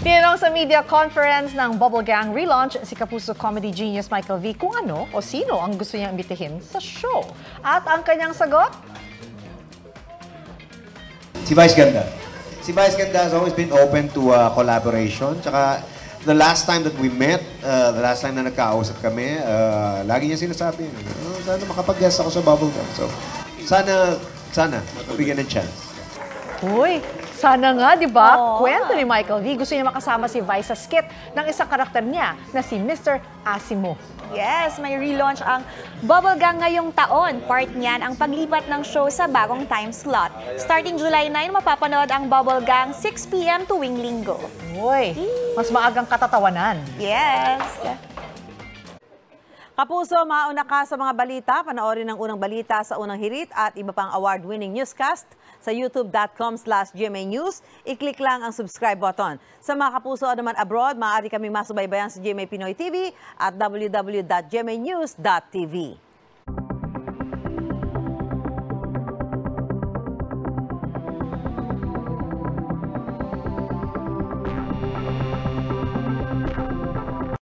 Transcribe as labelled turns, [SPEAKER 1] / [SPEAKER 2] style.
[SPEAKER 1] Tinanong sa media conference ng Bubble Gang relaunch si Kapuso comedy genius Michael V kung ano o sino ang gusto niyang imbitahin sa show. At ang kanyang sagot?
[SPEAKER 2] Si Vice Ganda. Si Vice Ganda has always been open to collaboration. Tsaka the last time that we met, the last time na nagkausap kami, lagi niya sinasabi, sana makapag-guest ako sa Bubble Gang. So, sana, mabigyan ng chance.
[SPEAKER 1] Uy, sana nga, di ba? Kwento ni Michael V. Gusto niya makasama si Vice sa skit ng isang karakter niya na si Mr. Asimo.
[SPEAKER 3] Yes, may relaunch ang Bubble Gang ngayong taon. Part niyan ang paglipat ng show sa bagong time slot. Starting July 9, mapapanood ang Bubble Gang 6 p.m. tuwing linggo.
[SPEAKER 1] Uy, mas maagang katatawanan.
[SPEAKER 3] Yes!
[SPEAKER 4] Kapuso, mauna ka sa mga balita. Panoorin ang unang balita sa unang hirit at iba pang award-winning newscast sa youtube.com/GMA News. I-click lang ang subscribe button. Sa mga kapuso naman abroad, maaari kaming masubaybayan sa GMA Pinoy TV at www.gmanews.tv.